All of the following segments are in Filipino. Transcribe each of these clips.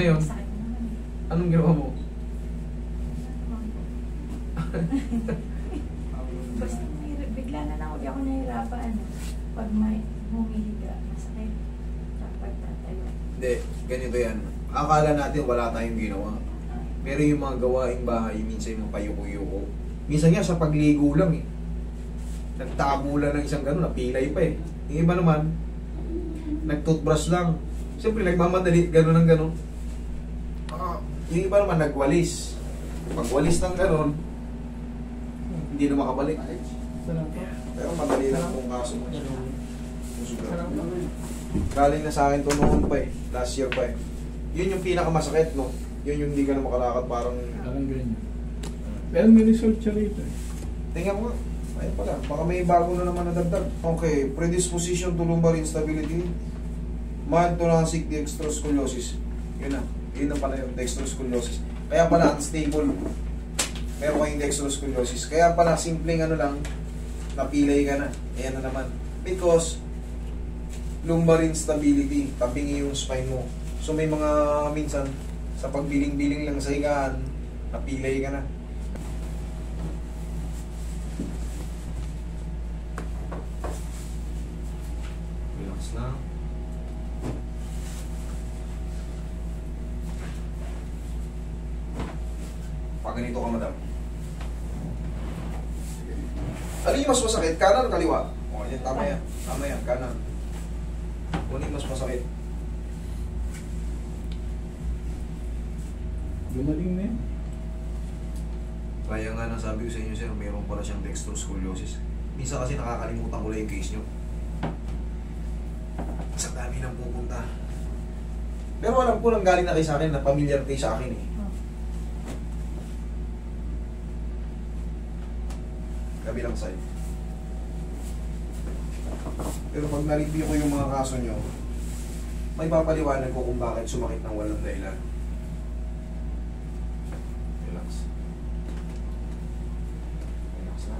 Ngayon, Sakit na naman eh. anong ginawa mo? Basta bigla na lang ako nahirapan. Pag may humihiga, masakit. Kapag tatayo. Hindi, ganito yan. Akala natin wala tayong ginawa. Pero yung mga gawaing bahay, minsan yung payuko-yuko. Minsan nga sa pagligo lang eh. Nagtabulan ng isang gano'n, napilay pa eh. Yung iba naman, nag-toothbrush lang. Siyempre, nagmamadali, gano'n ng gano'n. Yung iba naman, nagwalis. Pagwalis ng gano'n, hindi na makabalik. Pero madali lang kung kaso mo. Galing na sa akin to noon pa eh. Last year pa eh. Yun yung pinakamasakit, no? Yun yung hindi ka na makalakad, parang... Parang ganyan. Pero may result siya rito eh. Tingnan mo nga. Ayun pala. Baka may bago na naman na dagdag. Okay. Predisposition to lumbar instability. Mild thoracic dextroscoliosis. Yun na. Yun na pala yung dextroscoliosis. Kaya pala unstable. Meron kayong dextroscoliosis. Kaya pala simpleng ano lang, napilay ka na. Ayan na naman. Because lumbar instability. Tabingi yung spine mo. So may mga minsan sa pagbiling-biling lang sa higaan, napilay ka na. Relax na. Pag ganito ka, madam. Ano yung mas masakit? Kanan o kaliwa? O, yan, tama yan. Tama yan, kanan. Ano yung mas masakit? Gumaling na yan. Kaya nga nasabi ko sa inyo, sir, mayroon pala siyang dextroscoliosis. Minsan kasi nakakalimutan ko lang yung case nyo. Sa dami nang pupunta. Pero alam ko nang galing na kayo sa akin, na familiar kayo sa akin eh. Kabilang side. Pero pag na-review ko yung mga kaso nyo, may papaliwanag ko kung bakit sumakit ng walang dahilan. Relax. Relax na.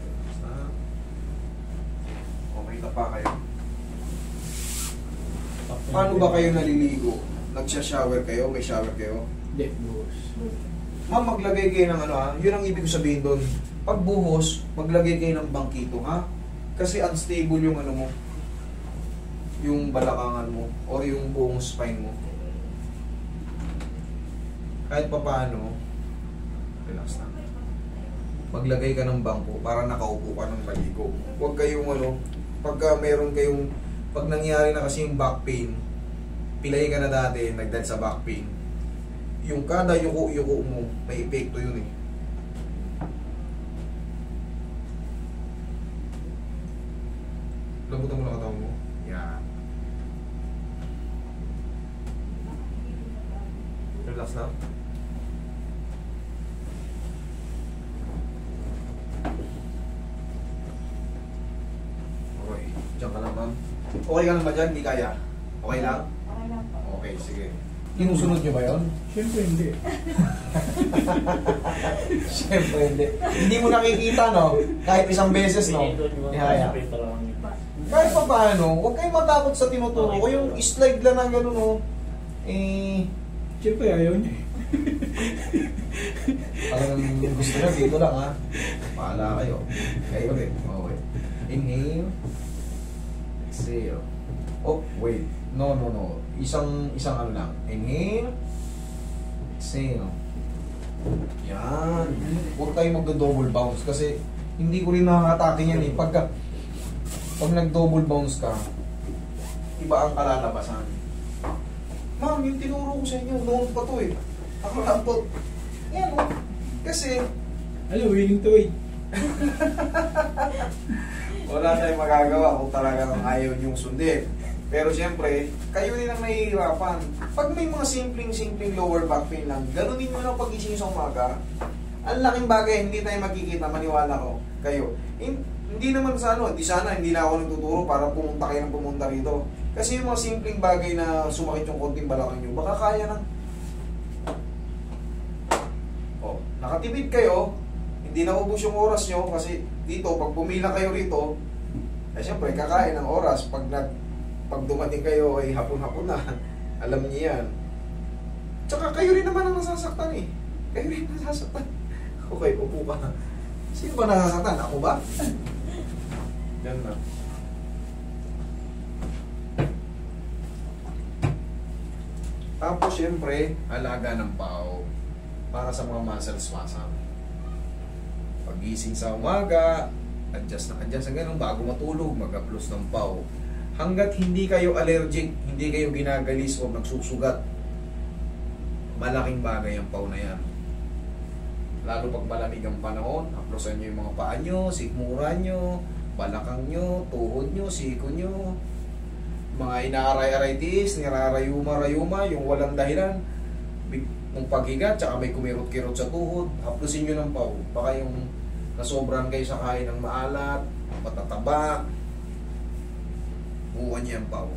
Relax na. Okay, tapa kayo. Paano ba kayo naliligo? Nagsha-shower kayo? May shower kayo? Death goes. Ma'am, maglagay kayo ng ano ha? Yun ang ibig ko sabihin doon. Pag buhos, maglagay kayo ng bangkito ha? Kasi unstable yung ano mo. Yung balakangan mo. O yung buong spine mo. Kahit pa paano, relax na. Maglagay ka ng bangko para nakaupo ka ng maligo. Huwag kayong ano, pagka meron kayong, pag nangyari na kasi yung back pain, pilay ka na dati, nagdad sa back pain, yung kada yuko-yuko mo, may epekto yun eh. Lambutan mo na katawan mo. Yan. Relax na. Okay. Diyan ka lang, ma'am. Okay ka lang ba dyan? Hindi kaya? Okay lang? Okay lang po. Okay, sige. Inusunod nyo ba yun? Siyempre hindi. Siyempre hindi. Hindi mo nakikita, no? Kahit isang beses, no? Ihaya. Kahit pa paano, huwag kayong matakot sa tinuturo ko. Yung slide lang ng gano'n, no? Siyempre ayaw niya. Parang gusto na dito lang, ha? Pahala kayo. Kayo ulit. Okay. Inhale. Exhale. Oh, wait. No. Isang ano lang. Inhale. Exhale. Yan. Huwag tayong magdo-double bounce kasi hindi ko rin nakakatake yan eh. Pag nag-double bounce ka, iba ang kalalabasan. Ma'am, yung tinuro ko sa inyo, noon pa to eh. Ako lang po. Yan o. Kasi, Willing to wait. wala tayong magagawa kung talagang ayaw niyong sundin. Pero siyempre, kayo din ang nahihirapan. Pag may mga simpleng lower back pain lang, ganunin nyo lang pag-gising sa umaga. Ang laking bagay, hindi tayo magkikita, maniwala ko. Kayo. Hindi naman sa ano, hindi na ako nagtuturo para pumunta kayo ng pumunta rito. Kasi yung mga simpleng bagay na sumakit yung konting balakang nyo, baka kaya na. O, nakatipid kayo, hindi naubos yung oras nyo, kasi dito, pag pumila kayo rito, eh siyempre, kakain ng oras. Pag Pag dumating kayo ay hapon-hapon na, alam niyo yan. Tsaka kayo rin naman ang nasasaktan eh. Kayo rin nasasaktan. Okay, upo ka. Sino ba nasasaktan? Ako ba? Yan na. Tapos syempre, alaga ng pao para sa mga muscle spasm. Pagising sa umaga, adjust na adjust na ganun, bago matulog, mag-aplos ng pao. Hanggat hindi kayo allergic, hindi kayo ginagalis o nagsusugat, malaking bagay ang pao na yan. Lalo pag malamig ang panahon, aplosan nyo yung mga paa nyo, sikmura nyo, balakang nyo, tuhod nyo, siko nyo, mga inaaray-araytis, nirarayuma-rayuma, yung walang dahilan, kung paghiga, tsaka may kumirot-kirot sa tuhod, haplusin nyo ng pao. Baka yung nasobran kayo sa kain ng maalat, matataba, buwan niya ang pao.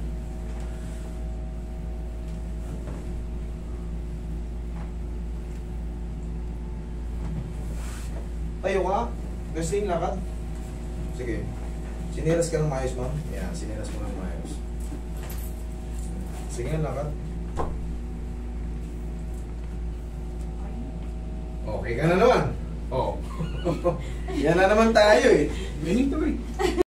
Tayo ka, gusto yung lakad. Sige. Siniras ka ng maayos, ma'am. Yan, siniras mo ng maayos. Sige nga, lakad. Okay ka na naman. Oh. Yan na naman tayo eh. Ganito eh.